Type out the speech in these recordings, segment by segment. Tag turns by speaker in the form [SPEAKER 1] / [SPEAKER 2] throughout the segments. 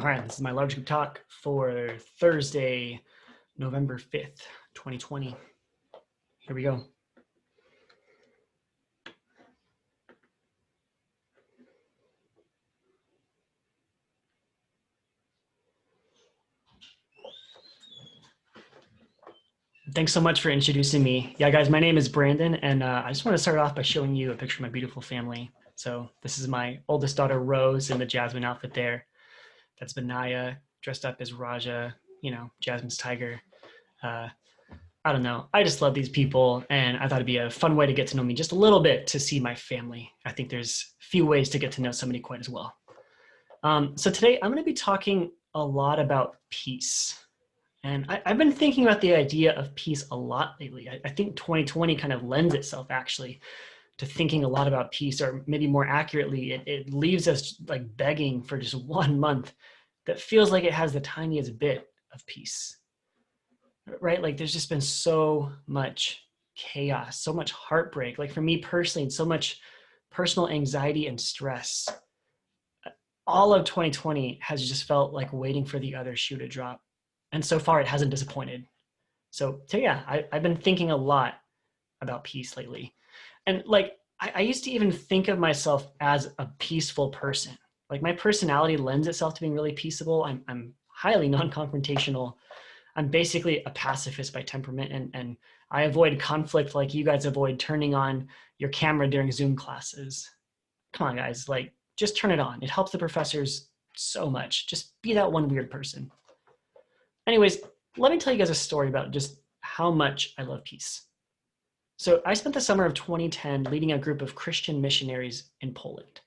[SPEAKER 1] All right, this is my large group talk for Thursday, November 5th, 2020. Here we go. Thanks so much for introducing me. Yeah, guys, my name is Brandon, and I just want to start off by showing you a picture of my beautiful family. So this is my oldest daughter, Rose, in the Jasmine outfit there. That's Benaya, dressed up as Raja, Jasmine's tiger. I don't know. I just love these people, and I thought it'd be a fun way to get to know me just a little bit, to see my family. I think there's few ways to get to know somebody quite as well. So today I'm going to be talking a lot about peace. And I've been thinking about the idea of peace a lot lately. I think 2020 kind of lends itself actually to thinking a lot about peace, or maybe more accurately, it leaves us like begging for just 1 month that feels like it has the tiniest bit of peace, right? Like there's just been so much chaos, so much heartbreak. Like for me personally, so much personal anxiety and stress. All of 2020 has just felt like waiting for the other shoe to drop. And so far, it hasn't disappointed. So yeah, I've been thinking a lot about peace lately. And like, I used to even think of myself as a peaceful person. Like my personality lends itself to being really peaceable. I'm highly non-confrontational. I'm basically a pacifist by temperament, and I avoid conflict like you guys avoid turning on your camera during Zoom classes. Come on, guys, like just turn it on. It helps the professors so much. Just be that one weird person. Anyways, let me tell you guys a story about just how much I love peace. So I spent the summer of 2010 leading a group of Christian missionaries in Poland.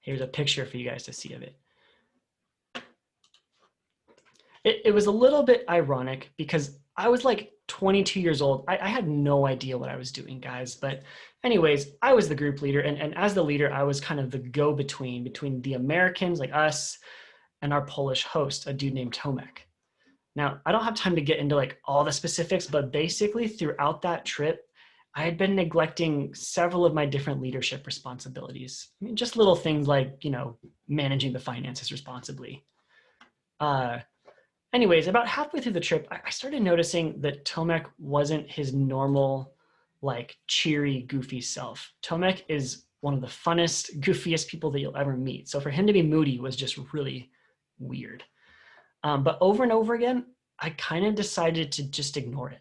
[SPEAKER 1] Here's a picture for you guys to see of it. It was a little bit ironic because I was like 22 years old. I had no idea what I was doing, guys. But anyways, I was the group leader. And as the leader, I was kind of the go-between between the Americans like us and our Polish host, a dude named Tomek. Now, I don't have time to get into like all the specifics, but basically throughout that trip, I had been neglecting several of my different leadership responsibilities. I mean, just little things like, managing the finances responsibly. Anyways, about halfway through the trip, I started noticing that Tomek wasn't his normal, like cheery, goofy self. Tomek is one of the funnest, goofiest people that you'll ever meet. So for him to be moody was just really weird. But over and over again, I kind of decided to just ignore it.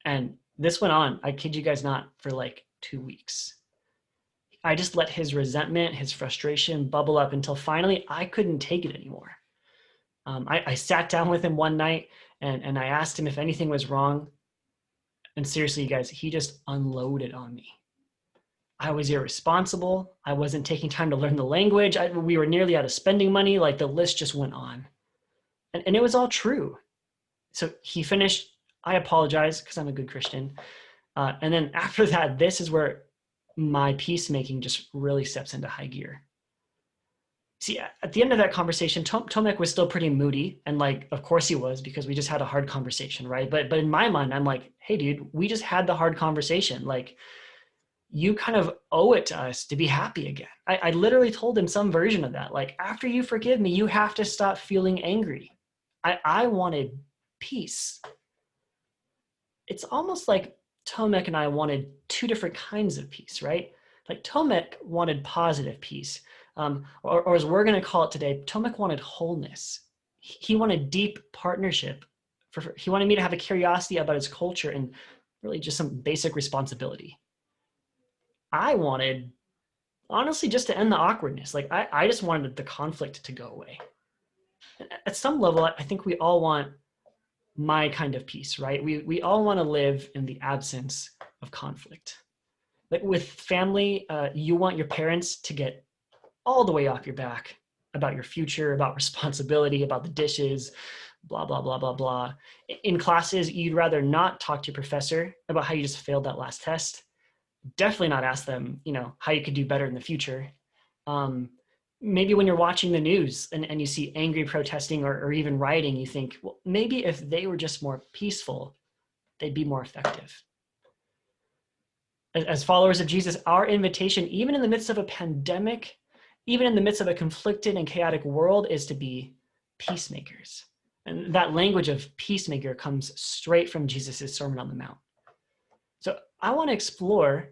[SPEAKER 1] And this went on, I kid you guys not, for like 2 weeks. I just let his resentment, his frustration bubble up until finally I couldn't take it anymore. I sat down with him one night and I asked him if anything was wrong. And seriously, you guys, he just unloaded on me. I was irresponsible. I wasn't taking time to learn the language. We were nearly out of spending money. Like the list just went on. And it was all true. So he finished, I apologize because I'm a good Christian. And then after that, this is where my peacemaking just really steps into high gear. See, at the end of that conversation, Tomek was still pretty moody. And like, of course he was, because we just had a hard conversation, right? But in my mind, I'm like, hey, dude, we just had the hard conversation. Like, you kind of owe it to us to be happy again. I literally told him some version of that. Like, after you forgive me, you have to stop feeling angry. I wanted peace. It's almost like Tomek and I wanted two different kinds of peace, right? Like Tomek wanted positive peace, or as we're going to call it today, Tomek wanted wholeness. He wanted deep partnership. He wanted me to have a curiosity about his culture and really just some basic responsibility. I wanted, honestly, just to end the awkwardness. Like I just wanted the conflict to go away. At some level, I think we all want my kind of peace, right? We all want to live in the absence of conflict. Like with family, you want your parents to get all the way off your back about your future, about responsibility, about the dishes, blah, blah, blah, blah, blah. In classes, you'd rather not talk to your professor about how you just failed that last test. Definitely not ask them, how you could do better in the future. Maybe when you're watching the news and you see angry protesting or even rioting, you think, well, maybe if they were just more peaceful, they'd be more effective. As followers of Jesus, our invitation, even in the midst of a pandemic, even in the midst of a conflicted and chaotic world, is to be peacemakers. And that language of peacemaker comes straight from Jesus' Sermon on the Mount. So I want to explore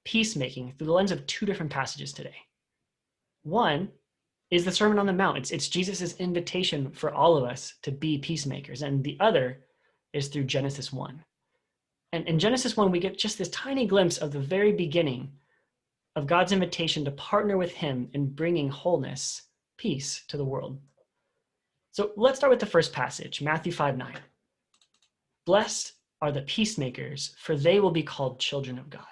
[SPEAKER 1] peacemaking through the lens of two different passages today. One is the Sermon on the Mount. It's Jesus' invitation for all of us to be peacemakers. And the other is through Genesis 1. And in Genesis 1, we get just this tiny glimpse of the very beginning of God's invitation to partner with him in bringing wholeness, peace to the world. So let's start with the first passage, Matthew 5:9. Blessed are the peacemakers, for they will be called children of God.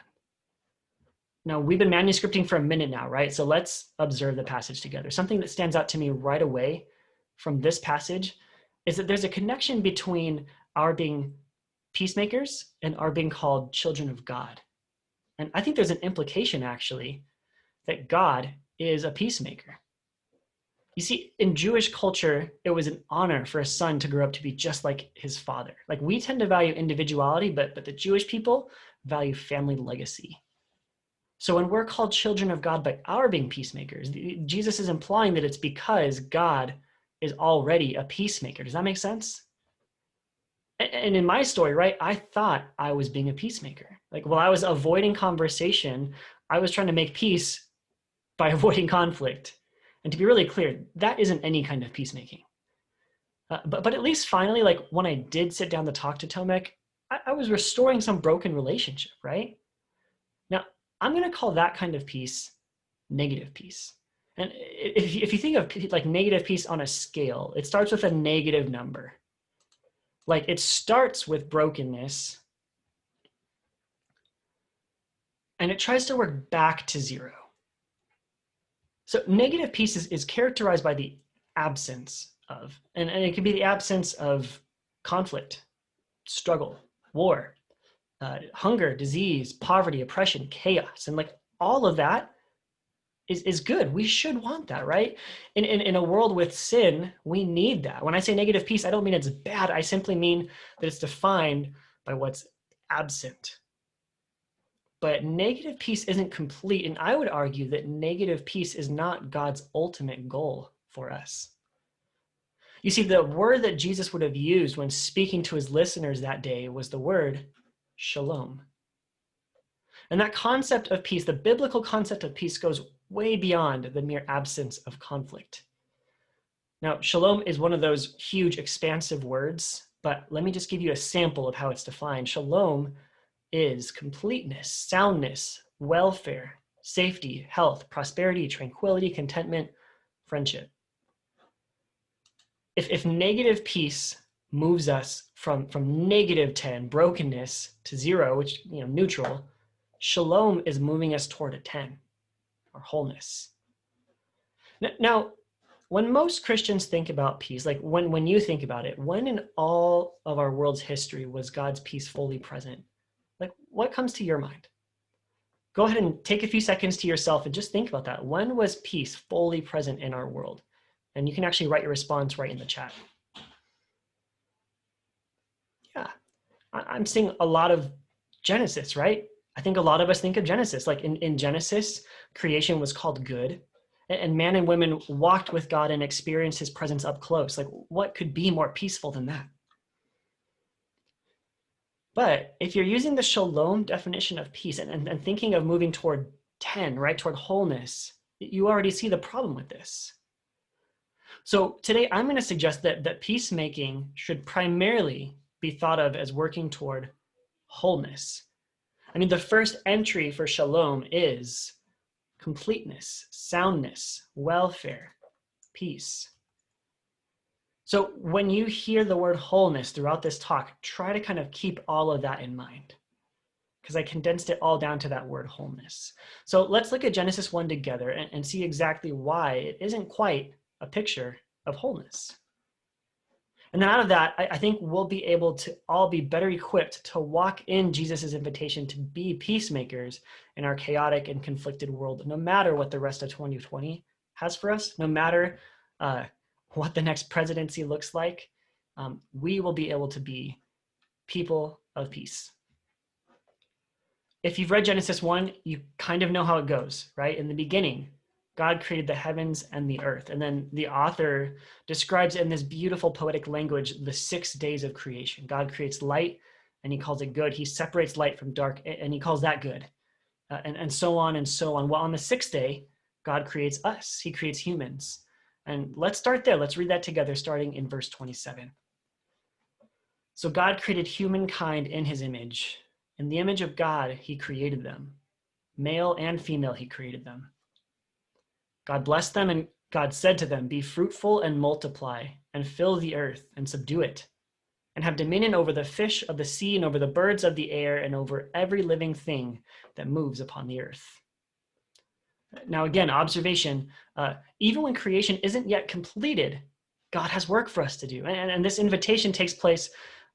[SPEAKER 1] Now, we've been manuscripting for a minute now, right? So let's observe the passage together. Something that stands out to me right away from this passage is that there's a connection between our being peacemakers and our being called children of God. And I think there's an implication, actually, that God is a peacemaker. You see, in Jewish culture, it was an honor for a son to grow up to be just like his father. Like, we tend to value individuality, but the Jewish people value family legacy. So when we're called children of God by our being peacemakers, Jesus is implying that it's because God is already a peacemaker. Does that make sense? And in my story, right, I thought I was being a peacemaker. Like, while I was avoiding conversation, I was trying to make peace by avoiding conflict. And to be really clear, that isn't any kind of peacemaking. But at least finally, like when I did sit down to talk to Tomek, I was restoring some broken relationship, right? Now, I'm going to call that kind of peace negative peace. And if you think of like negative peace on a scale, it starts with a negative number. Like, it starts with brokenness and it tries to work back to zero. So negative peace is characterized by the absence of, and it can be the absence of conflict, struggle, war, hunger, disease, poverty, oppression, chaos. And like all of that is good. We should want that, right? In a world with sin, we need that. When I say negative peace, I don't mean it's bad. I simply mean that it's defined by what's absent. But negative peace isn't complete. And I would argue that negative peace is not God's ultimate goal for us. You see, the word that Jesus would have used when speaking to his listeners that day was the word shalom. And that concept of peace, the biblical concept of peace, goes way beyond the mere absence of conflict. Now, shalom is one of those huge, expansive words, but let me just give you a sample of how it's defined. Shalom is completeness, soundness, welfare, safety, health, prosperity, tranquility, contentment, friendship. If negative peace moves us from -10, brokenness, to 0, which, neutral, shalom is moving us toward a 10, or wholeness. Now, when most Christians think about peace, like when you think about it, when in all of our world's history was God's peace fully present? Like, what comes to your mind? Go ahead and take a few seconds to yourself and just think about that. When was peace fully present in our world? And you can actually write your response right in the chat. Yeah, I'm seeing a lot of Genesis, right? I think a lot of us think of Genesis. Like in Genesis, creation was called good, and man and women walked with God and experienced his presence up close. Like, what could be more peaceful than that? But if you're using the shalom definition of peace and thinking of moving toward 10, right, toward wholeness, you already see the problem with this. So today I'm going to suggest that peacemaking should primarily be thought of as working toward wholeness. I mean, the first entry for shalom is completeness, soundness, welfare, peace. So when you hear the word wholeness throughout this talk, try to kind of keep all of that in mind, because I condensed it all down to that word wholeness. So let's look at Genesis 1 together and see exactly why it isn't quite a picture of wholeness. And then out of that, I think we'll be able to all be better equipped to walk in Jesus's invitation to be peacemakers in our chaotic and conflicted world, no matter what the rest of 2020 has for us, no matter what the next presidency looks like. We will be able to be people of peace. If you've read Genesis 1, you kind of know how it goes, right? In the beginning, God created the heavens and the earth. And then the author describes in this beautiful poetic language the 6 days of creation. God creates light and he calls it good. He separates light from dark and he calls that good. And so on and so on. Well, on the 6th day, God creates us. He creates humans. And let's start there. Let's read that together, starting in verse 27. So God created humankind in his image. In the image of God, he created them. Male and female, he created them. God blessed them, and God said to them, "Be fruitful and multiply, and fill the earth and subdue it, and have dominion over the fish of the sea and over the birds of the air and over every living thing that moves upon the earth." Now, again, observation, even when creation isn't yet completed, God has work for us to do. And this invitation takes place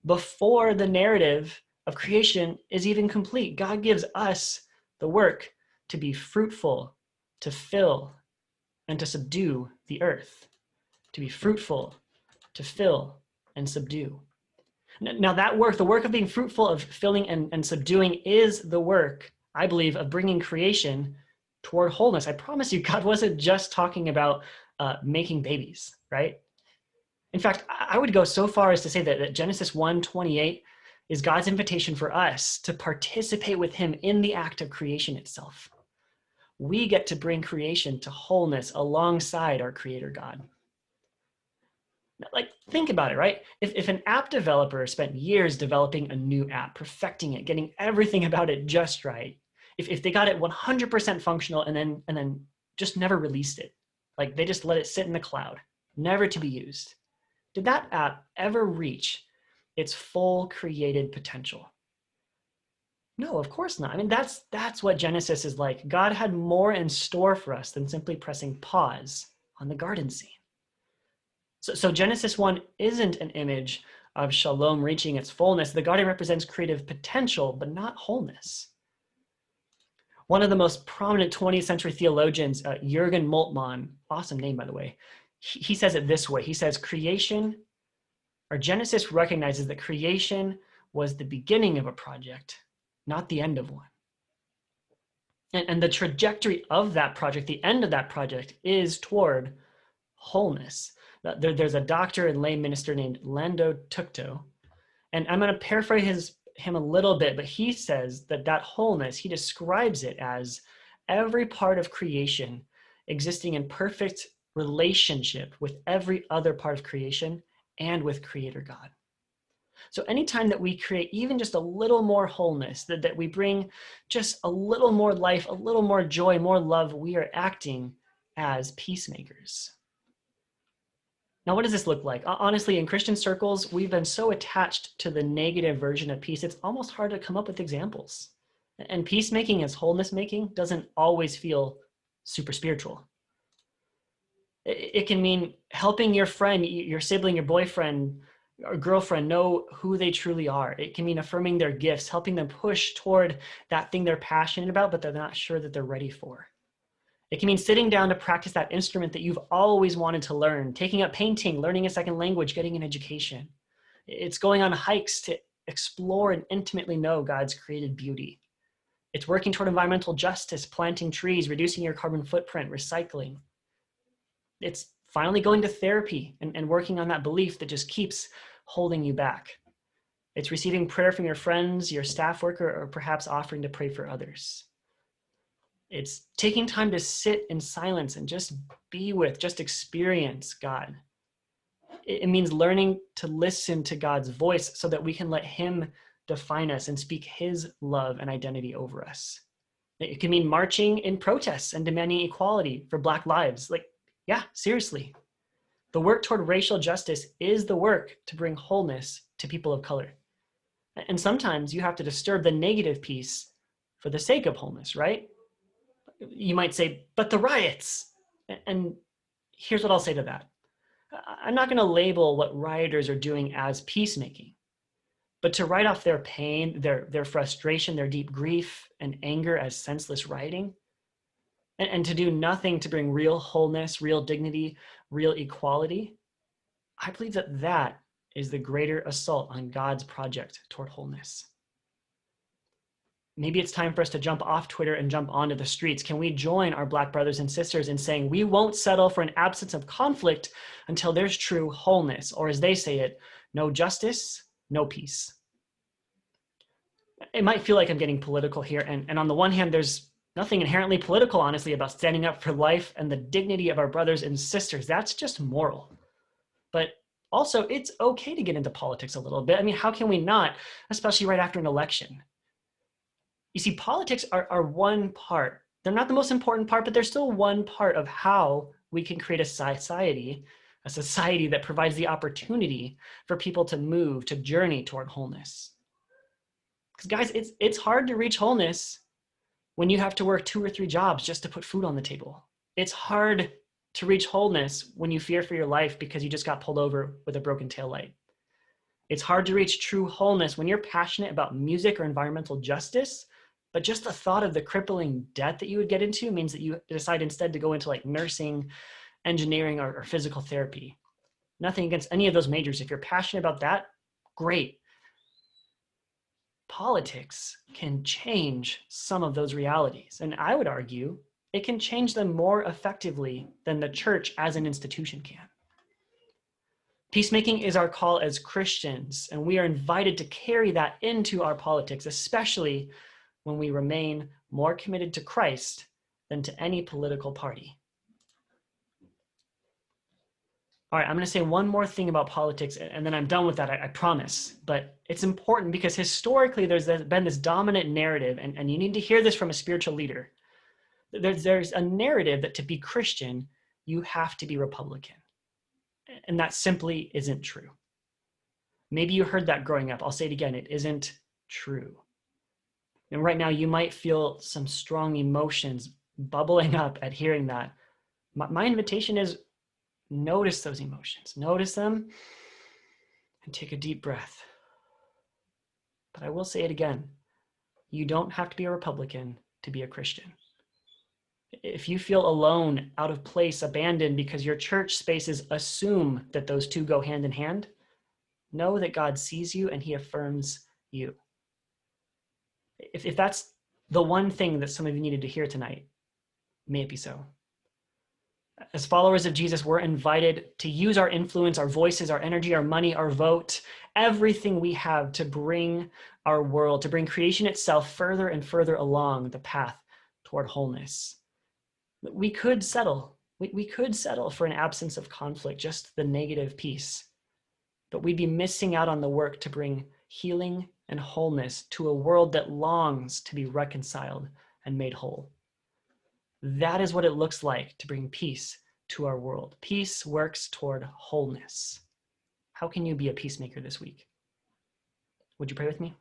[SPEAKER 1] before the narrative of creation is even complete. God gives us the work to be fruitful, to fill, and to subdue the earth. To be fruitful, to fill, and subdue. Now that work, the work of being fruitful, of filling and subduing, is the work, I believe, of bringing creation toward wholeness. I promise you, God wasn't just talking about making babies, right? In fact, I would go so far as to say that Genesis 1:28 is God's invitation for us to participate with him in the act of creation itself. We get to bring creation to wholeness alongside our creator God. Like, think about it, right? If an app developer spent years developing a new app, perfecting it, getting everything about it just right, if they got it 100% functional and then just never released it, like they just let it sit in the cloud, never to be used, did that app ever reach its full created potential? No, of course not. I mean, that's what Genesis is like. God had more in store for us than simply pressing pause on the garden scene. So Genesis 1 isn't an image of shalom reaching its fullness. The garden represents creative potential, but not wholeness. One of the most prominent 20th century theologians, Jürgen Moltmann, awesome name, by the way, he says it this way. He says, Genesis recognizes that creation was the beginning of a project, not the end of one. And the trajectory of that project, the end of that project, is toward wholeness. There's a doctor and lay minister named Lando Tukto, and I'm going to paraphrase him a little bit, but he says that wholeness, he describes it as every part of creation existing in perfect relationship with every other part of creation and with Creator God. So anytime that we create even just a little more wholeness, that we bring just a little more life, a little more joy, more love, we are acting as peacemakers. Now, what does this look like? Honestly, in Christian circles, we've been so attached to the negative version of peace, it's almost hard to come up with examples. And peacemaking as wholeness making doesn't always feel super spiritual. It can mean helping your friend, your sibling, your boyfriend, or girlfriend know who they truly are. It can mean affirming their gifts, helping them push toward that thing they're passionate about, but they're not sure that they're ready for. It can mean sitting down to practice that instrument that you've always wanted to learn, taking up painting, learning a second language, getting an education. It's going on hikes to explore and intimately know God's created beauty. It's working toward environmental justice, planting trees, reducing your carbon footprint, recycling. It's finally going to therapy and working on that belief that just keeps holding you back. It's receiving prayer from your friends, your staff worker, or perhaps offering to pray for others. It's taking time to sit in silence and just be with, just experience God. It means learning to listen to God's voice so that we can let him define us and speak his love and identity over us. It can mean marching in protests and demanding equality for Black lives. Like, yeah, seriously. The work toward racial justice is the work to bring wholeness to people of color. And sometimes you have to disturb the negative piece for the sake of wholeness, right? You might say, but the riots. And here's what I'll say to that. I'm not going to label what rioters are doing as peacemaking, but to write off their pain, their frustration, their deep grief and anger as senseless rioting, and to do nothing to bring real wholeness, real dignity, real equality, I believe that is the greater assault on God's project toward wholeness. Maybe it's time for us to jump off Twitter and jump onto the streets. Can we join our Black brothers and sisters in saying we won't settle for an absence of conflict until there's true wholeness, or as they say it, no justice, no peace. It might feel like I'm getting political here, and on the one hand, there's nothing inherently political, honestly, about standing up for life and the dignity of our brothers and sisters. That's just moral. But also, it's okay to get into politics a little bit. I mean, how can we not, especially right after an election? You see, politics are one part. They're not the most important part, but they're still one part of how we can create a society that provides the opportunity for people to move, to journey toward wholeness. Because guys, it's hard to reach wholeness when you have to work 2 or 3 jobs just to put food on the table. It's hard to reach wholeness when you fear for your life because you just got pulled over with a broken taillight. It's hard to reach true wholeness when you're passionate about music or environmental justice, but just the thought of the crippling debt that you would get into means that you decide instead to go into like nursing, engineering, or physical therapy. Nothing against any of those majors. If you're passionate about that, great. Politics can change some of those realities. And I would argue it can change them more effectively than the church as an institution can. Peacemaking is our call as Christians, and we are invited to carry that into our politics, especially when we remain more committed to Christ than to any political party. All right, I'm going to say one more thing about politics, and then I'm done with that, I promise. But it's important because historically there's been this dominant narrative, and you need to hear this from a spiritual leader. There's a narrative that to be Christian, you have to be Republican. And that simply isn't true. Maybe you heard that growing up. I'll say it again, it isn't true. And right now you might feel some strong emotions bubbling up at hearing that. My invitation is notice those emotions, notice them, and take a deep breath. But I will say it again, you don't have to be a Republican to be a Christian. If you feel alone, out of place, abandoned because your church spaces assume that those two go hand in hand, know that God sees you and he affirms you. If that's the one thing that some of you needed to hear tonight, may it be so. As followers of Jesus, we're invited to use our influence, our voices, our energy, our money, our vote, everything we have to bring our world, to bring creation itself further and further along the path toward wholeness. We could settle. We could settle for an absence of conflict, just the negative peace. But we'd be missing out on the work to bring healing and wholeness to a world that longs to be reconciled and made whole. That is what it looks like to bring peace to our world. Peace works toward wholeness. How can you be a peacemaker this week? Would you pray with me?